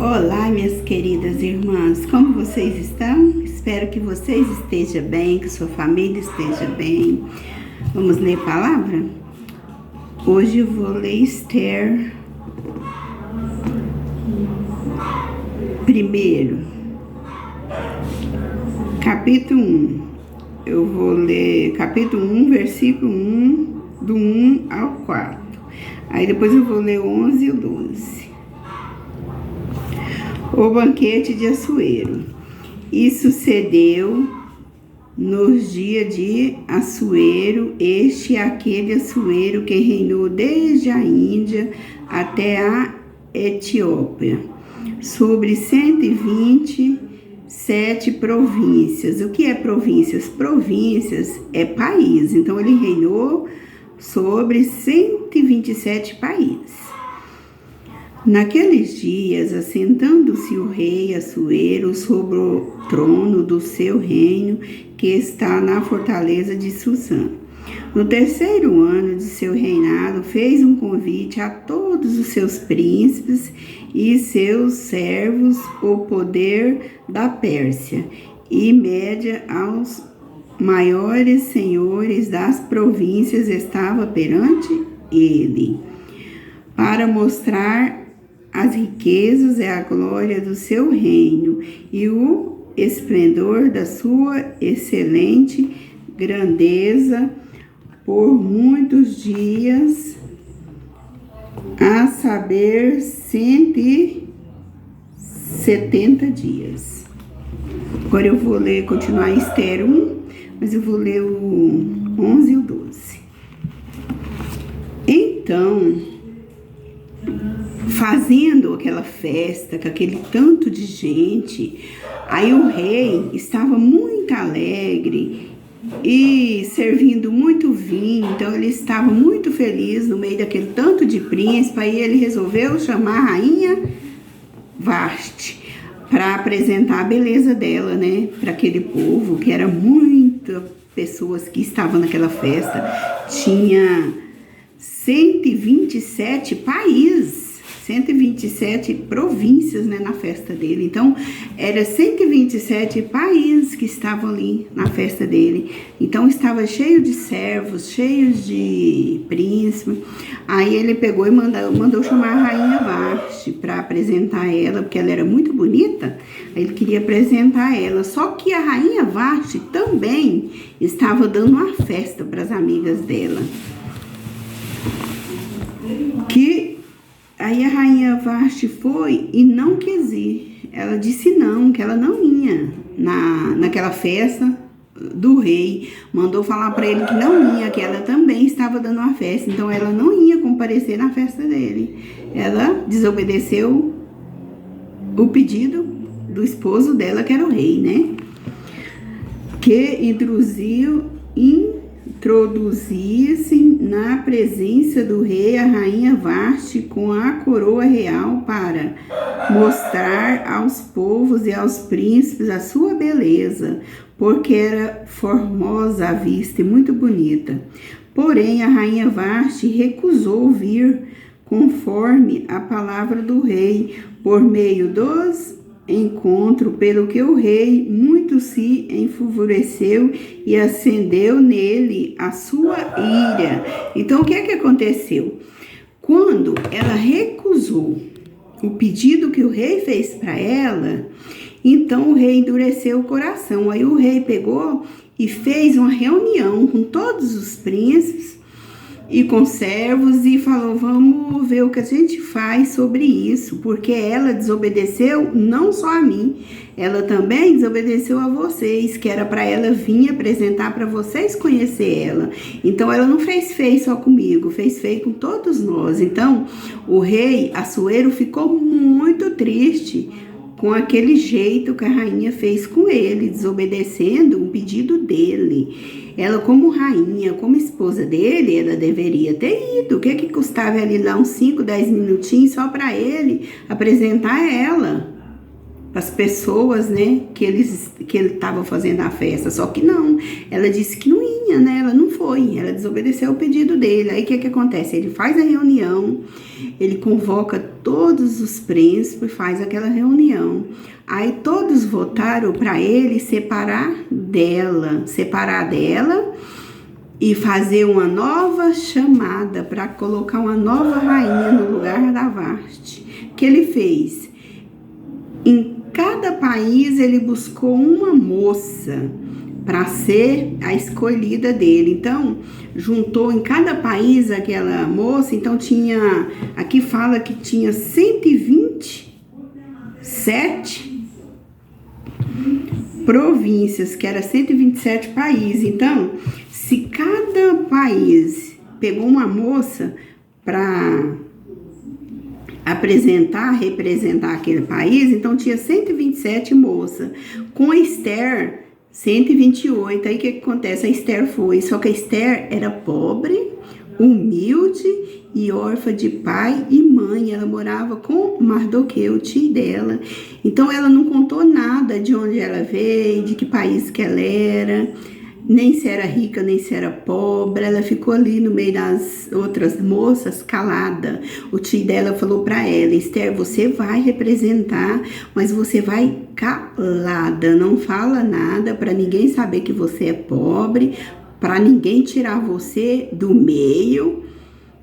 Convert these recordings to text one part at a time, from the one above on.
Olá, minhas queridas irmãs, como vocês estão? Espero que vocês estejam bem, que sua família esteja bem. Vamos ler a palavra? Hoje eu vou ler Esther. Primeiro, capítulo 1. Eu vou ler capítulo 1, versículo 1, do 1 ao 4. Aí depois eu vou ler o 11 e o 12. O banquete de Assuero. E sucedeu nos dias de Assuero, este e aquele Assuero que reinou desde a Índia até a Etiópia, sobre 127 províncias. O que é províncias? Províncias é país. Então ele reinou sobre 127 países. Naqueles dias, assentando-se o rei Assuero sobre o trono do seu reino, que está na fortaleza de Susã. No terceiro ano de seu reinado, fez um convite a todos os seus príncipes e seus servos, o poder da Pérsia e Média, aos maiores senhores das províncias, estava perante ele, para mostrar as riquezas e a glória do seu reino e o esplendor da sua excelente grandeza por muitos dias, a saber, 170 dias. Agora eu vou continuar em Esther 1, mas eu vou ler o 11 e o 12. Então, fazendo aquela festa com aquele tanto de gente, aí o rei estava muito alegre e servindo muito vinho, então ele estava muito feliz no meio daquele tanto de príncipe. Aí ele resolveu chamar a rainha Vasti para apresentar a beleza dela, né, para aquele povo, que era muitas pessoas que estavam naquela festa. Tinha 127 países, 127 províncias, né, na festa dele. Então, era 127 países que estavam ali na festa dele. Então, estava cheio de servos, cheio de príncipes. Aí ele pegou e mandou chamar a rainha Vasti para apresentar ela, porque ela era muito bonita. Aí ele queria apresentar ela. Só que a rainha Vasti também estava dando uma festa para as amigas dela. Aí a rainha Vasti foi e não quis ir. Ela disse não, que ela não ia naquela festa do rei. Mandou falar para ele que não ia, que ela também estava dando uma festa. Então ela não ia comparecer na festa dele. Ela desobedeceu o pedido do esposo dela, que era o rei, né? Que introduzisse na presença do rei a rainha Vasti com a coroa real, para mostrar aos povos e aos príncipes a sua beleza, porque era formosa à vista e muito bonita. Porém, a rainha Vasti recusou vir conforme a palavra do rei, por meio dos encontro, pelo que o rei muito se enfureceu e acendeu nele a sua ira. Então, o que é que aconteceu? Quando ela recusou o pedido que o rei fez para ela, então o rei endureceu o coração. Aí o rei pegou e fez uma reunião com todos os príncipes e com servos e falou: vamos ver o que a gente faz sobre isso, porque ela desobedeceu não só a mim, ela também desobedeceu a vocês, que era para ela vir apresentar para vocês conhecer ela. Então ela não fez feio só comigo, fez feio com todos nós. Então o rei Assuero ficou muito triste com aquele jeito que a rainha fez com ele, desobedecendo o pedido dele. Ela, como rainha, como esposa dele, ela deveria ter ido. O que custava ele lá uns 5, 10 minutinhos só para ele apresentar ela? as pessoas, né, que ele estava fazendo a festa. Só que não, ela disse que não ia, né? Ela não foi, ela desobedeceu o pedido dele. Aí o que acontece? Ele faz a reunião, ele convoca todos os príncipes, faz aquela reunião. Aí todos votaram para ele separar dela e fazer uma nova chamada para colocar uma nova rainha no lugar da Vasti. O que ele fez? Em cada país ele buscou uma moça para ser a escolhida dele. Então, juntou em cada país aquela moça. Então, aqui fala que tinha 127 províncias, que era 127 países. Então, se cada país pegou uma moça para representar aquele país, então tinha 127 moças. Com a Esther, 128. Aí o que acontece? A Esther foi, só que a Esther era pobre, humilde e órfã de pai e mãe. Ela morava com Mardoqueu, o tio dela. Então ela não contou nada de onde ela veio, de que país que ela era, nem se era rica, nem se era pobre. Ela ficou ali no meio das outras moças, calada. O tio dela falou para ela: Esther, você vai representar, mas você vai calada, não fala nada para ninguém saber que você é pobre, para ninguém tirar você do meio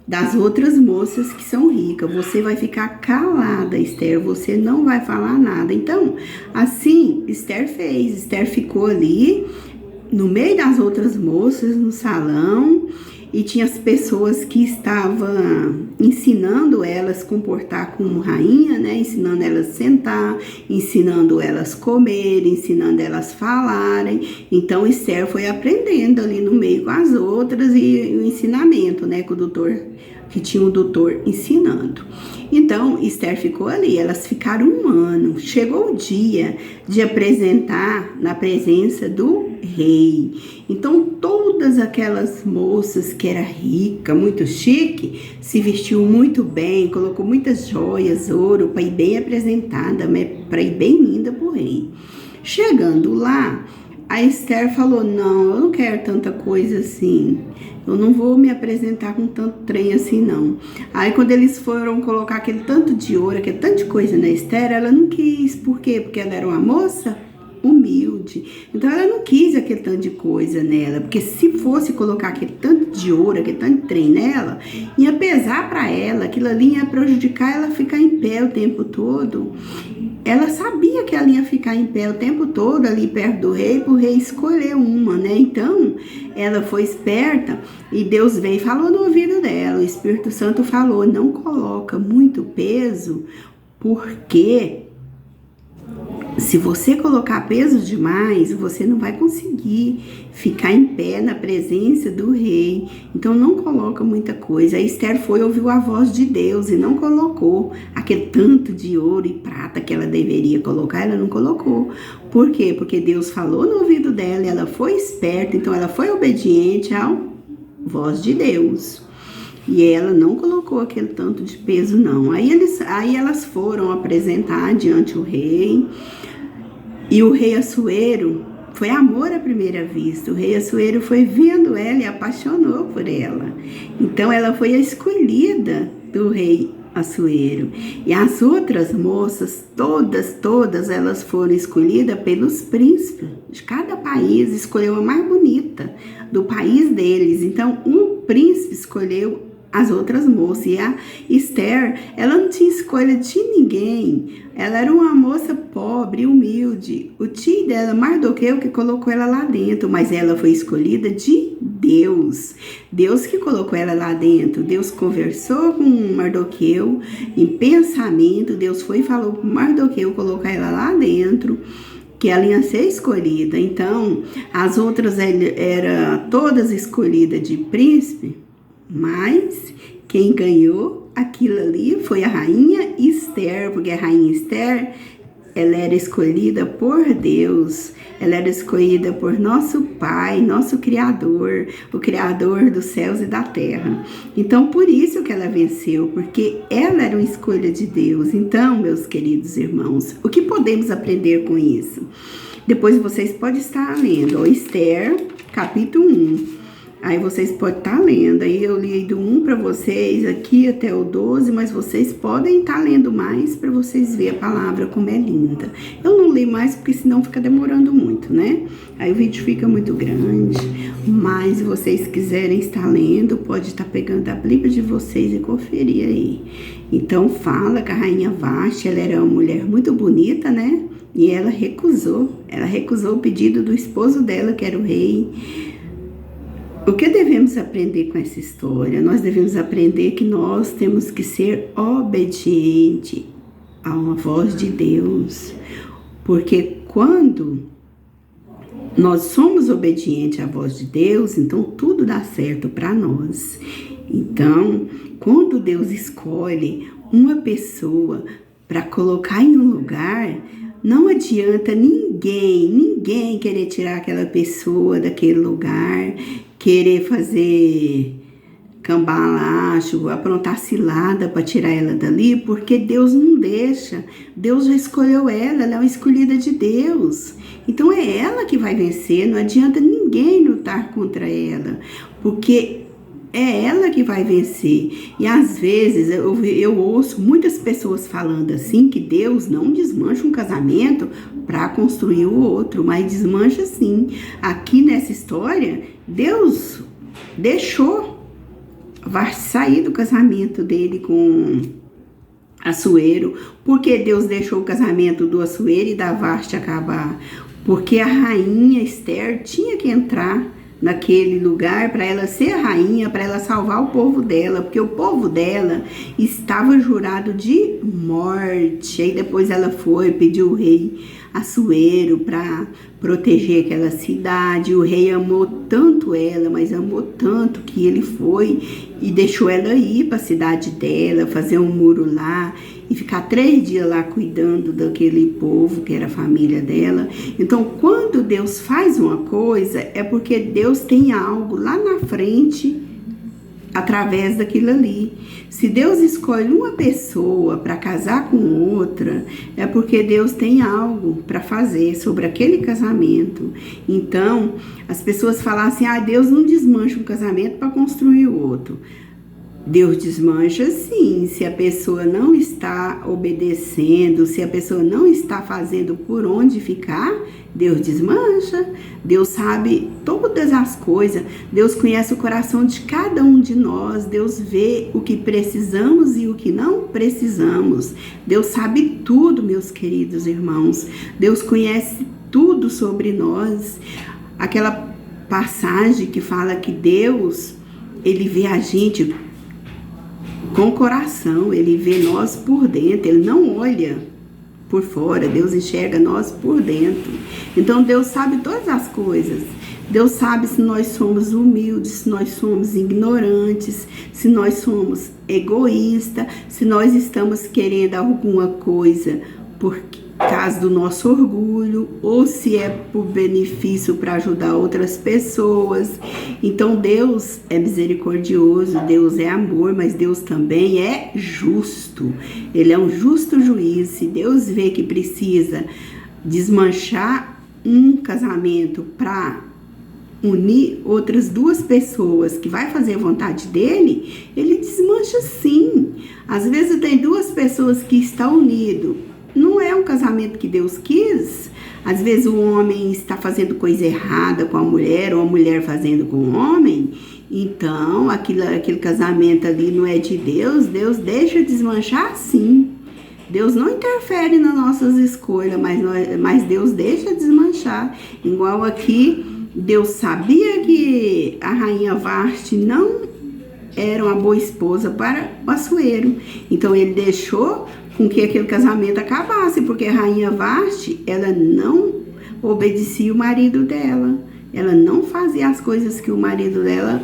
das outras moças que são ricas. Você vai ficar calada, Esther, você não vai falar nada. Então, assim, Esther fez. Esther ficou ali no meio das outras moças, no salão, e tinha as pessoas que estavam ensinando elas a se comportar como rainha, né? Ensinando elas a sentar, ensinando elas a comer, ensinando elas a falarem. Então, Esther foi aprendendo ali no meio com as outras, e o ensinamento, né? Que tinha um doutor ensinando. Então, Esther ficou ali, elas ficaram um ano. Chegou o dia de apresentar na presença do rei. Então, todas aquelas moças que era rica, muito chique, se vestiu muito bem, colocou muitas joias, ouro, para ir bem apresentada, para ir bem linda para o rei. Chegando lá, a Esther falou: não, eu não quero tanta coisa assim. Eu não vou me apresentar com tanto trem assim, não. Aí, quando eles foram colocar aquele tanto de ouro, aquele tanto de coisa na Esther, ela não quis. Por quê? Porque ela era uma moça humilde. Então, ela não quis aquele tanto de coisa nela. Porque se fosse colocar aquele tanto de ouro, aquele tanto de trem nela, ia pesar para ela. Aquilo ali ia prejudicar ela ficar em pé o tempo todo. Ela sabia que ela ia ficar em pé o tempo todo ali perto do rei, para o rei escolher uma, né? Então, ela foi esperta e Deus veio e falou no ouvido dela. O Espírito Santo falou: não coloca muito peso, porque se você colocar peso demais, você não vai conseguir ficar em pé na presença do rei. Então, não coloca muita coisa. A Esther ouviu a voz de Deus e não colocou aquele tanto de ouro e prata que ela deveria colocar. Ela não colocou. Por quê? Porque Deus falou no ouvido dela, ela foi esperta, então ela foi obediente à voz de Deus. E ela não colocou aquele tanto de peso, não. Aí elas foram apresentar diante o rei. E o rei Assuero, foi amor à primeira vista. O rei Assuero foi vendo ela e apaixonou por ela. Então, ela foi a escolhida do rei Assuero. E as outras moças, todas elas foram escolhidas pelos príncipes. De cada país escolheu a mais bonita do país deles. Então, um príncipe escolheu as outras moças. E a Esther, ela não tinha escolha de ninguém. Ela era uma moça pobre, humilde. O tio dela, Mardoqueu, que colocou ela lá dentro. Mas ela foi escolhida de Deus. Deus que colocou ela lá dentro. Deus conversou com Mardoqueu em pensamento. Deus foi e falou para Mardoqueu colocar ela lá dentro, que ela ia ser escolhida. Então, as outras eram todas escolhidas de príncipe, mas quem ganhou aquilo ali foi a rainha Esther, porque a rainha Esther ela era escolhida por Deus, ela era escolhida por nosso Pai, nosso Criador, o Criador dos céus e da terra. Então, por isso que ela venceu, porque ela era uma escolha de Deus. Então, meus queridos irmãos, o que podemos aprender com isso? Depois vocês podem estar lendo, Esther, capítulo 1. Aí vocês podem estar lendo, aí eu li do 1 para vocês, aqui até o 12, mas vocês podem estar lendo mais para vocês verem a palavra como é linda. Eu não li mais porque senão fica demorando muito, né? Aí o vídeo fica muito grande, mas se vocês quiserem estar lendo, pode estar pegando a Bíblia de vocês e conferir aí. Então fala que a rainha Vasti, ela era uma mulher muito bonita, né? E ela recusou o pedido do esposo dela, que era o rei. O que devemos aprender com essa história? Nós devemos aprender que nós temos que ser obedientes a uma voz de Deus. Porque quando nós somos obedientes à voz de Deus, então tudo dá certo para nós. Então, quando Deus escolhe uma pessoa para colocar em um lugar, não adianta ninguém querer tirar aquela pessoa daquele lugar, querer fazer cambalacho, aprontar cilada para tirar ela dali, porque Deus não deixa. Deus já escolheu ela é uma escolhida de Deus. Então é ela que vai vencer, não adianta ninguém lutar contra ela, porque é ela que vai vencer. E às vezes eu ouço muitas pessoas falando assim, que Deus não desmancha um casamento para construir o outro, mas desmancha sim. Aqui nessa história, Deus deixou Vasti sair do casamento dele com Assuero. Por que Deus deixou o casamento do Assuero e da Vasti acabar? Porque a rainha Esther tinha que entrar naquele lugar para ela ser a rainha, para ela salvar o povo dela, porque o povo dela estava jurado de morte. Aí depois ela foi, pediu o rei Assuero para proteger aquela cidade. O rei amou tanto ela, mas amou tanto que ele foi e deixou ela ir para a cidade dela, fazer um muro lá e ficar 3 dias lá cuidando daquele povo que era a família dela. Então, quando Deus faz uma coisa, é porque Deus tem algo lá na frente através daquilo ali. Se Deus escolhe uma pessoa para casar com outra, é porque Deus tem algo para fazer sobre aquele casamento. Então, as pessoas falam assim, Deus não desmancha um casamento para construir o outro. Deus desmancha sim, se a pessoa não está obedecendo, se a pessoa não está fazendo por onde ficar, Deus desmancha. Deus sabe todas as coisas, Deus conhece o coração de cada um de nós, Deus vê o que precisamos e o que não precisamos. Deus sabe tudo, meus queridos irmãos, Deus conhece tudo sobre nós. Aquela passagem que fala que Deus, ele vê a gente com o coração, ele vê nós por dentro, ele não olha por fora, Deus enxerga nós por dentro. Então Deus sabe todas as coisas. Deus sabe se nós somos humildes, se nós somos ignorantes, se nós somos egoístas, se nós estamos querendo alguma coisa por causa do nosso orgulho, ou se é por benefício para ajudar outras pessoas. Então Deus é misericordioso, Deus é amor, mas Deus também é justo. Ele é um justo juiz. Se Deus vê que precisa desmanchar um casamento para unir outras 2 pessoas que vai fazer a vontade dele, ele desmancha sim. Às vezes tem 2 pessoas que estão unidas, não é um casamento que Deus quis. Às vezes o homem está fazendo coisa errada com a mulher, ou a mulher fazendo com o homem. Então, aquele casamento ali não é de Deus. Deus deixa desmanchar sim. Deus não interfere nas nossas escolhas, mas Deus deixa desmanchar. Igual aqui, Deus sabia que a rainha Vasti não era uma boa esposa para o Assuero. Então ele deixou com que aquele casamento acabasse, porque a rainha Vasti, ela não obedecia o marido dela. Ela não fazia as coisas que o marido dela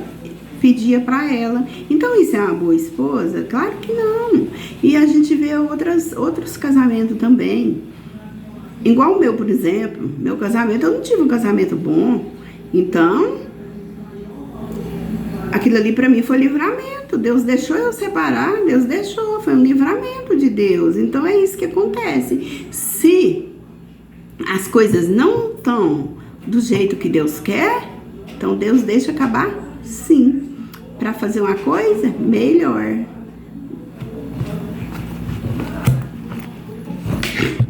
pedia para ela. Então isso é uma boa esposa? Claro que não. E a gente vê outros casamentos também. Igual o meu, por exemplo, meu casamento, eu não tive um casamento bom. Então, aquilo ali para mim foi livramento. Deus deixou eu separar, Deus deixou, foi um livramento de Deus. Então é isso que acontece. Se as coisas não estão do jeito que Deus quer, então Deus deixa acabar, sim, para fazer uma coisa melhor.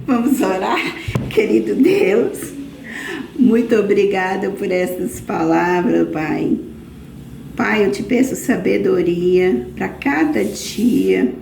Vamos orar, querido Deus. Muito obrigada por essas palavras, Pai. Pai, eu te peço sabedoria para cada dia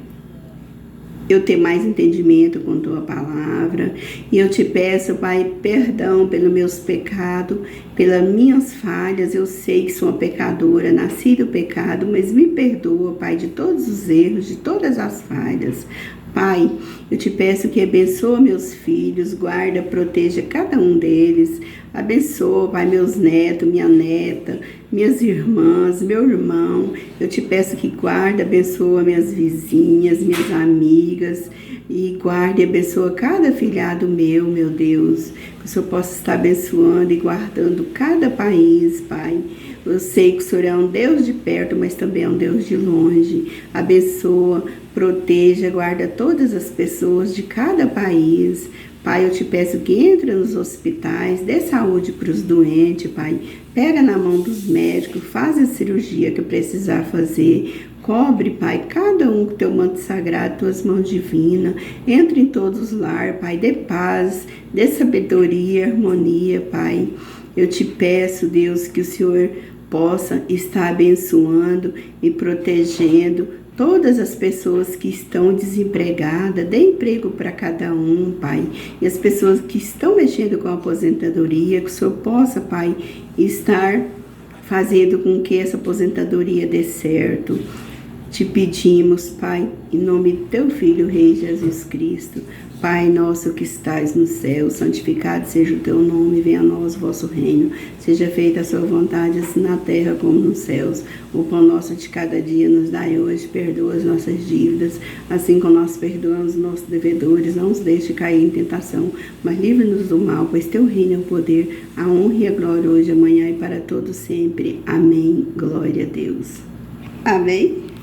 eu ter mais entendimento com tua palavra. E eu te peço, Pai, perdão pelos meus pecados, pelas minhas falhas. Eu sei que sou uma pecadora, nasci do pecado, mas me perdoa, Pai, de todos os erros, de todas as falhas. Pai, eu te peço que abençoe meus filhos, guarda, proteja cada um deles. Abençoa, Pai, meus netos, minha neta, minhas irmãs, meu irmão. Eu te peço que guarda, abençoa minhas vizinhas, minhas amigas. E guarde e abençoa cada filhado meu Deus. Que o Senhor possa estar abençoando e guardando cada país, Pai. Eu sei que o Senhor é um Deus de perto, mas também é um Deus de longe. Abençoa, proteja, guarda todas as pessoas de cada país. Pai, eu te peço que entre nos hospitais, dê saúde para os doentes, Pai. Pega na mão dos médicos, faz a cirurgia que precisar fazer. Cobre, Pai, cada um com teu manto sagrado, tuas mãos divinas. Entre em todos os lares, Pai. Dê paz, dê sabedoria, harmonia, Pai. Eu te peço, Deus, que o Senhor possa estar abençoando e protegendo todas as pessoas que estão desempregadas. Dê emprego para cada um, Pai. E as pessoas que estão mexendo com a aposentadoria, que o Senhor possa, Pai, estar fazendo com que essa aposentadoria dê certo. Te pedimos, Pai, em nome do teu Filho, Rei Jesus Cristo. Pai nosso que estais no céu, santificado seja o teu nome, venha a nós o vosso reino. Seja feita a sua vontade, assim na terra como nos céus. O pão nosso de cada dia nos dai hoje, perdoa as nossas dívidas, assim como nós perdoamos os nossos devedores. Não nos deixe cair em tentação, mas livre-nos do mal, pois teu reino é o poder, a honra e a glória hoje, amanhã e para todos sempre. Amém. Glória a Deus. Amém.